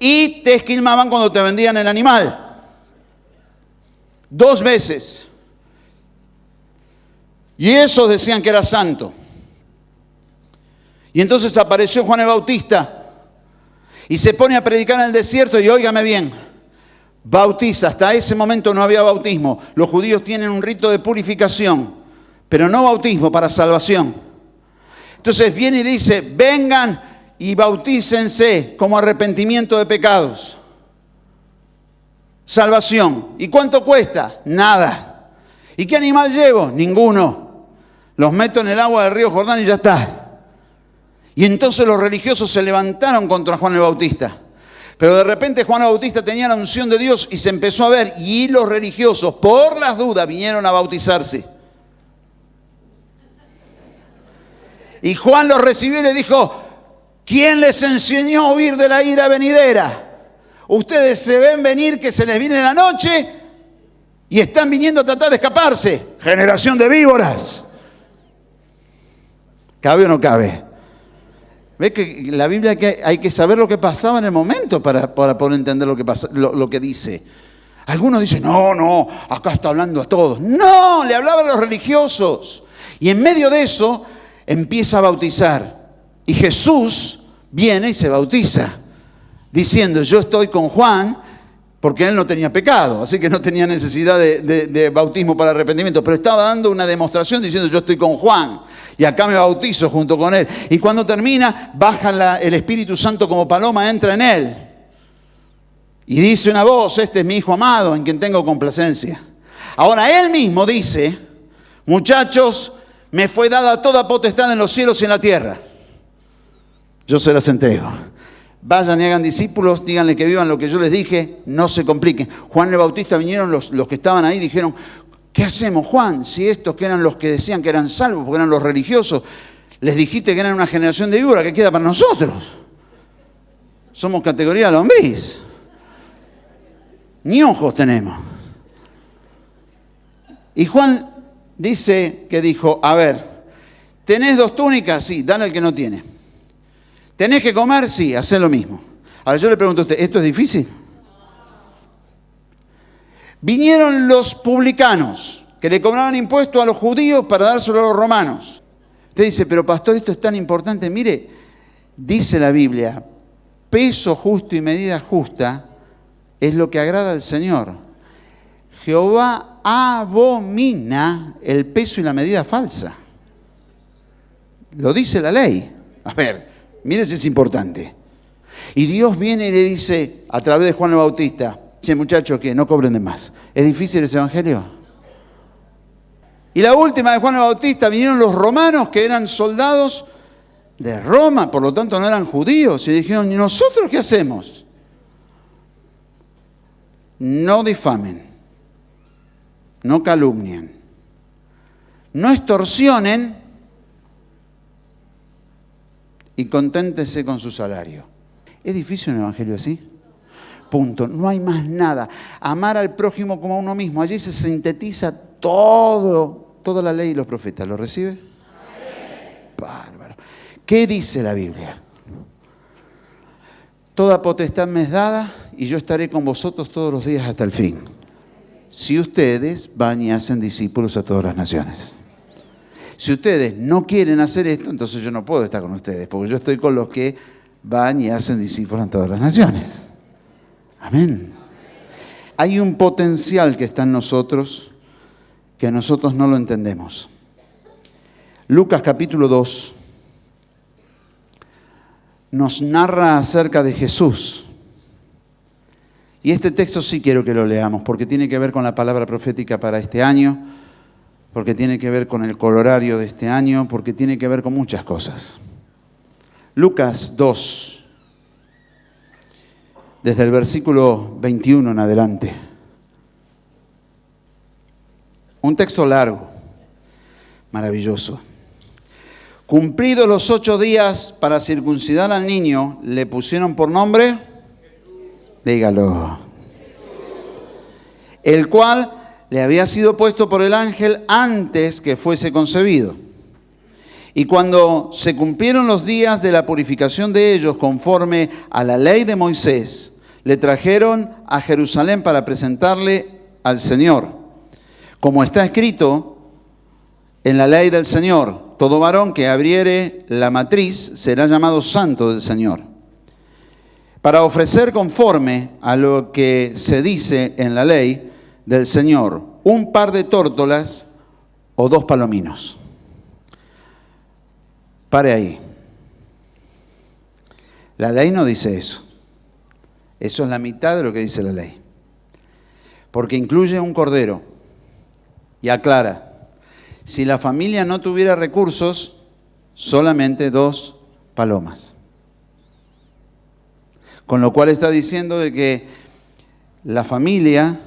Y te esquilmaban cuando te vendían el animal. 2 veces. Y esos decían que era santo. Y entonces apareció Juan el Bautista y se pone a predicar en el desierto y óigame bien, bautiza. Hasta ese momento no había bautismo. Los judíos tienen un rito de purificación, pero no bautismo para salvación. Entonces viene y dice: vengan y bautícense como arrepentimiento de pecados. Salvación. ¿Y cuánto cuesta? Nada. ¿Y qué animal llevo? Ninguno. Los meto en el agua del río Jordán y ya está. Y entonces los religiosos se levantaron contra Juan el Bautista. Pero de repente Juan el Bautista tenía la unción de Dios y se empezó a ver. Y los religiosos, por las dudas, vinieron a bautizarse. Y Juan los recibió y le dijo: ¿quién les enseñó a huir de la ira venidera? Ustedes se ven venir que se les viene la noche y están viniendo a tratar de escaparse. Generación de víboras. ¿Cabe o no cabe? ¿Ves que la Biblia hay que saber lo que pasaba en el momento para poder entender lo que dice? Algunos dicen: no, acá está hablando a todos. No, le hablaba a los religiosos. Y en medio de eso empieza a bautizar. Y Jesús viene y se bautiza, diciendo: yo estoy con Juan, porque él no tenía pecado, así que no tenía necesidad de bautismo para arrepentimiento, pero estaba dando una demostración diciendo: yo estoy con Juan, y acá me bautizo junto con él. Y cuando termina, baja el Espíritu Santo como paloma, entra en él. Y dice una voz: este es mi Hijo amado, en quien tengo complacencia. Ahora él mismo dice: muchachos, me fue dada toda potestad en los cielos y en la tierra. Yo se las entrego. Vayan y hagan discípulos, díganle que vivan lo que yo les dije, no se compliquen. Juan el Bautista, vinieron los que estaban ahí, dijeron: ¿qué hacemos, Juan? Si estos que eran los que decían que eran salvos, porque eran los religiosos, les dijiste que eran una generación de víboras, ¿qué queda para nosotros? Somos categoría lombriz. Ni ojos tenemos. Y Juan dice que dijo: a ver, ¿tenés 2 túnicas? Sí, dale al que no tiene. ¿Tenés que comer? Sí, hacé lo mismo. Ahora yo le pregunto a usted: ¿esto es difícil? Vinieron los publicanos, que le cobraban impuestos a los judíos para dárselo a los romanos. Usted dice: pero pastor, esto es tan importante. Mire, dice la Biblia: peso justo y medida justa es lo que agrada al Señor. Jehová abomina el peso y la medida falsa. Lo dice la ley. A ver, mire si es importante. Y Dios viene y le dice a través de Juan el Bautista: che, muchachos, que no cobren de más. ¿Es difícil ese evangelio? Y la última de Juan el Bautista, vinieron los romanos, que eran soldados de Roma, por lo tanto no eran judíos, y dijeron: ¿y nosotros qué hacemos? No difamen, no calumnien, no extorsionen y conténtense con su salario. ¿Es difícil un evangelio así? Punto. No hay más nada. Amar al prójimo como a uno mismo. Allí se sintetiza toda la ley y los profetas. ¿Lo recibe? Amén. Bárbaro. ¿Qué dice la Biblia? toda potestad me es dada y yo estaré con vosotros todos los días hasta el fin. Si ustedes van y hacen discípulos a todas las naciones. Si ustedes no quieren hacer esto, entonces yo no puedo estar con ustedes, porque yo estoy con los que van y hacen discípulos en todas las naciones. Amén. Hay un potencial que está en nosotros que nosotros no lo entendemos. Lucas capítulo 2 nos narra acerca de Jesús. Y este texto sí quiero que lo leamos, porque tiene que ver con la palabra profética para este año, porque tiene que ver con el colorario de este año, porque tiene que ver con muchas cosas. Lucas 2, desde el versículo 21 en adelante. Un texto largo, maravilloso. Cumplidos los 8 días para circuncidar al niño, le pusieron por nombre, dígalo, el cual le había sido puesto por el ángel antes que fuese concebido. Y cuando se cumplieron los días de la purificación de ellos conforme a la ley de Moisés, le trajeron a Jerusalén para presentarle al Señor. Como está escrito en la ley del Señor, todo varón que abriere la matriz será llamado santo del Señor. Para ofrecer conforme a lo que se dice en la ley del Señor, un par de tórtolas o 2 palominos. Pare ahí. La ley no dice eso. Eso es la mitad de lo que dice la ley. Porque incluye un cordero. Y aclara, si la familia no tuviera recursos, solamente 2 palomas. Con lo cual está diciendo de que la familia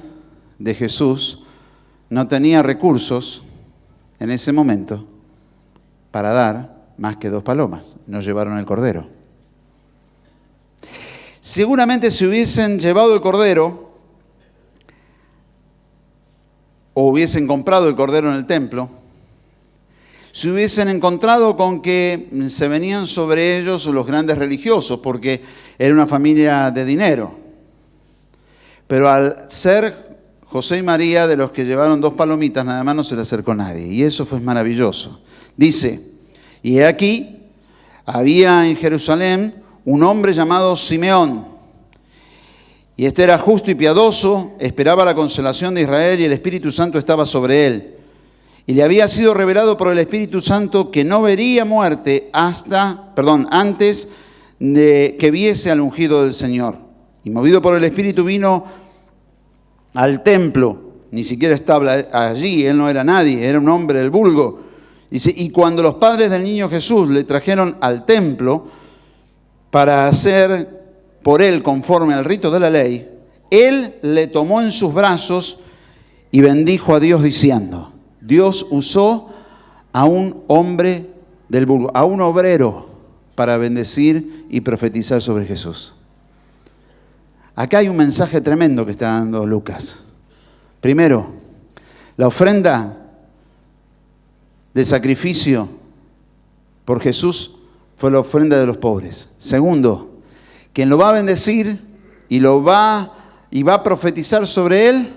de Jesús no tenía recursos en ese momento para dar más que 2 palomas. No llevaron el cordero. Seguramente si hubiesen llevado el cordero o hubiesen comprado el cordero en el templo, se hubiesen encontrado con que se venían sobre ellos los grandes religiosos, porque era una familia de dinero. Pero al ser José y María de los que llevaron 2 palomitas, nada más no se le acercó nadie. Y eso fue maravilloso. Dice, y he aquí, había en Jerusalén un hombre llamado Simeón. Y este era justo y piadoso, esperaba la consolación de Israel y el Espíritu Santo estaba sobre él. Y le había sido revelado por el Espíritu Santo que no vería muerte antes de que viese al ungido del Señor. Y movido por el Espíritu vino al templo, ni siquiera estaba allí, él no era nadie, era un hombre del vulgo. Dice, y cuando los padres del niño Jesús le trajeron al templo para hacer por él conforme al rito de la ley, él le tomó en sus brazos y bendijo a Dios diciendo, Dios usó a un hombre del vulgo, a un obrero, para bendecir y profetizar sobre Jesús. Acá hay un mensaje tremendo que está dando Lucas. Primero, la ofrenda de sacrificio por Jesús fue la ofrenda de los pobres. Segundo, quien lo va a bendecir y va a profetizar sobre él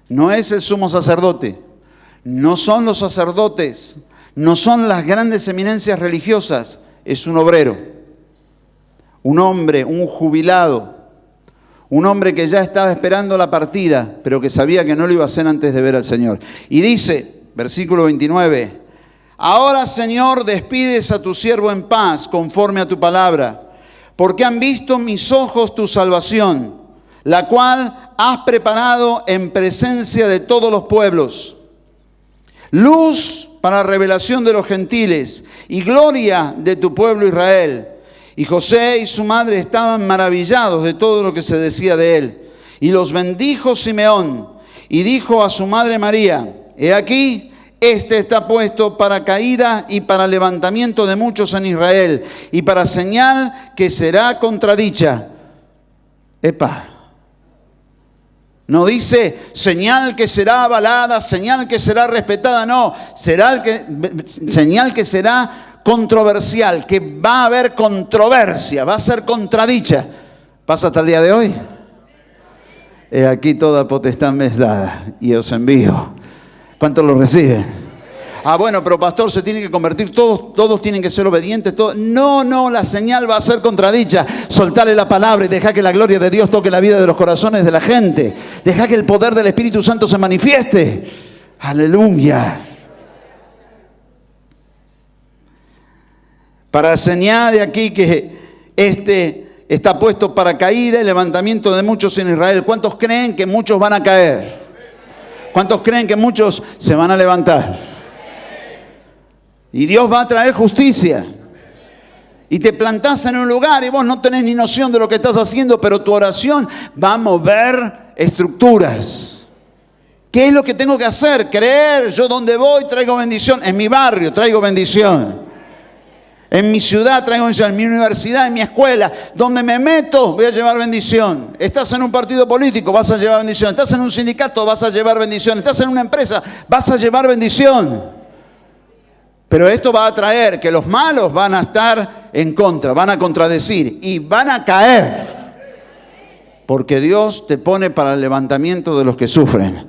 no es el sumo sacerdote. No son los sacerdotes, no son las grandes eminencias religiosas, es un obrero, un hombre, un jubilado, un hombre que ya estaba esperando la partida, pero que sabía que no lo iba a hacer antes de ver al Señor. Y dice, versículo 29, ahora Señor, despides a tu siervo en paz, conforme a tu palabra, porque han visto mis ojos tu salvación, la cual has preparado en presencia de todos los pueblos. Luz para revelación de los gentiles y gloria de tu pueblo Israel. Y José y su madre estaban maravillados de todo lo que se decía de él. Y los bendijo Simeón y dijo a su madre María, he aquí, este está puesto para caída y para levantamiento de muchos en Israel y para señal que será contradicha. Epa. No dice señal que será avalada, señal que será respetada, no. Señal que será controversial, que va a haber controversia, va a ser contradicha. ¿Pasa hasta el día de hoy? He aquí toda potestad me es dada y os envío. ¿Cuántos lo reciben? Ah, bueno, pero pastor, se tiene que convertir, todos tienen que ser obedientes. No, la señal va a ser contradicha. Soltarle la palabra y dejar que la gloria de Dios toque la vida de los corazones de la gente. Dejar que el poder del Espíritu Santo se manifieste. Aleluya. Para señalar aquí que está puesto para caída y levantamiento de muchos en Israel. ¿Cuántos creen que muchos van a caer? ¿Cuántos creen que muchos se van a levantar? Y Dios va a traer justicia. Y te plantás en un lugar y vos no tenés ni noción de lo que estás haciendo, pero tu oración va a mover estructuras. ¿Qué es lo que tengo que hacer? Creer. Yo donde voy traigo bendición. En mi barrio traigo bendición. En mi ciudad traigo bendición, en mi universidad, en mi escuela, donde me meto voy a llevar bendición. Estás en un partido político, vas a llevar bendición. Estás en un sindicato, vas a llevar bendición. Estás en una empresa, vas a llevar bendición. Pero esto va a traer que los malos van a estar en contra, van a contradecir y van a caer. Porque Dios te pone para el levantamiento de los que sufren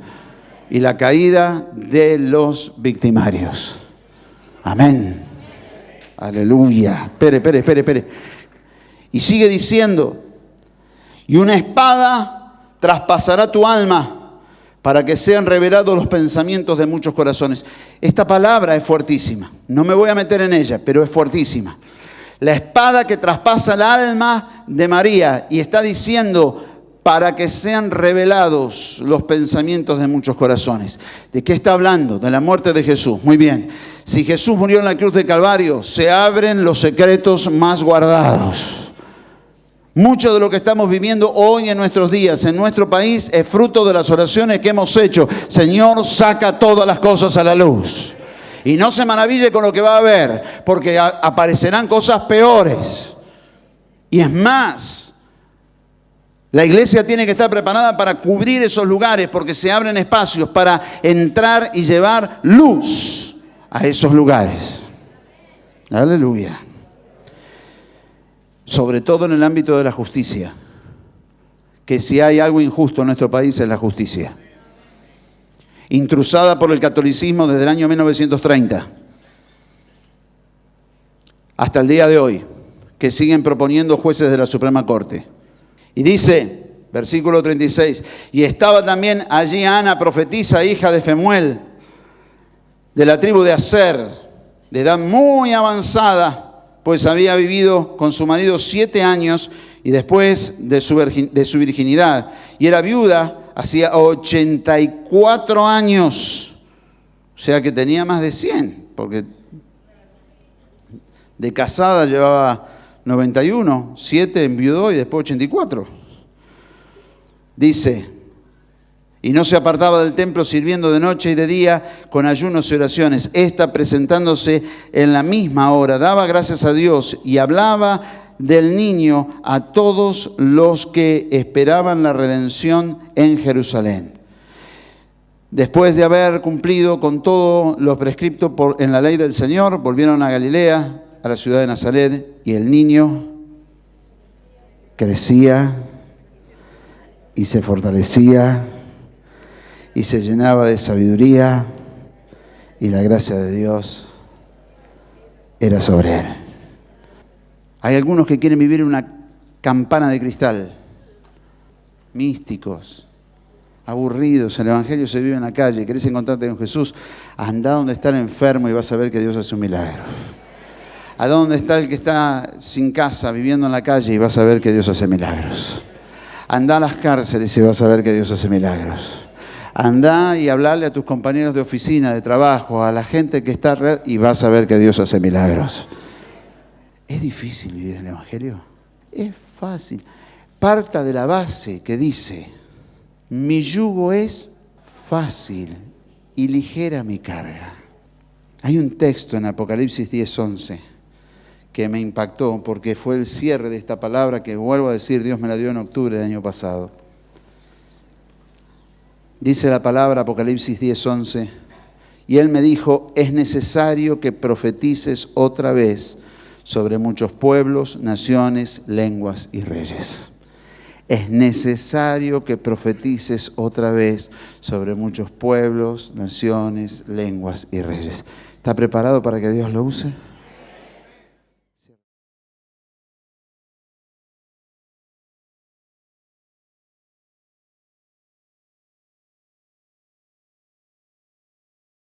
y la caída de los victimarios. Amén. Aleluya. Espere. Y sigue diciendo, y una espada traspasará tu alma para que sean revelados los pensamientos de muchos corazones. Esta palabra es fuertísima. No me voy a meter en ella, pero es fuertísima. La espada que traspasa el alma de María y está diciendo para que sean revelados los pensamientos de muchos corazones. ¿De qué está hablando? De la muerte de Jesús. Muy bien. Si Jesús murió en la cruz de Calvario, se abren los secretos más guardados. Mucho de lo que estamos viviendo hoy en nuestros días, en nuestro país, es fruto de las oraciones que hemos hecho. Señor, saca todas las cosas a la luz. Y no se maraville con lo que va a haber, porque aparecerán cosas peores. Y es más, la iglesia tiene que estar preparada para cubrir esos lugares porque se abren espacios para entrar y llevar luz a esos lugares. Aleluya. Sobre todo en el ámbito de la justicia. Que si hay algo injusto en nuestro país es la justicia. Intrusada por el catolicismo desde el año 1930 hasta el día de hoy, que siguen proponiendo jueces de la Suprema Corte. Y dice, versículo 36, y estaba también allí Ana, profetisa, hija de Femuel, de la tribu de Aser, de edad muy avanzada, pues había vivido con su marido 7 años y después de su virginidad. Y era viuda hacía 84 años, o sea que tenía más de 100, porque de casada llevaba 91, 7 enviudó y después 84. Dice, y no se apartaba del templo sirviendo de noche y de día con ayunos y oraciones. Esta presentándose en la misma hora, daba gracias a Dios y hablaba del niño a todos los que esperaban la redención en Jerusalén. Después de haber cumplido con todo lo prescripto en la ley del Señor, volvieron a Galilea, a la ciudad de Nazaret, y el niño crecía y se fortalecía y se llenaba de sabiduría y la gracia de Dios era sobre él. Hay algunos que quieren vivir en una campana de cristal, místicos, aburridos. El evangelio se vive en la calle. ¿Querés encontrarte con Jesús? Anda donde está el enfermo y vas a ver que Dios hace un milagro. ¿A dónde está el que está sin casa, viviendo en la calle? Y vas a ver que Dios hace milagros. Anda a las cárceles y vas a ver que Dios hace milagros. Anda y hablarle a tus compañeros de oficina, de trabajo, a la gente que está alrededor y vas a ver que Dios hace milagros. ¿Es difícil vivir el evangelio? Es fácil. Parta de la base que dice, mi yugo es fácil y ligera mi carga. Hay un texto en Apocalipsis 10:11 que me impactó porque fue el cierre de esta palabra que, vuelvo a decir, Dios me la dio en octubre del año pasado. Dice la palabra, Apocalipsis 10:11, y él me dijo, es necesario que profetices otra vez sobre muchos pueblos, naciones, lenguas y reyes. Es necesario que profetices otra vez sobre muchos pueblos, naciones, lenguas y reyes. ¿Está preparado para que Dios lo use?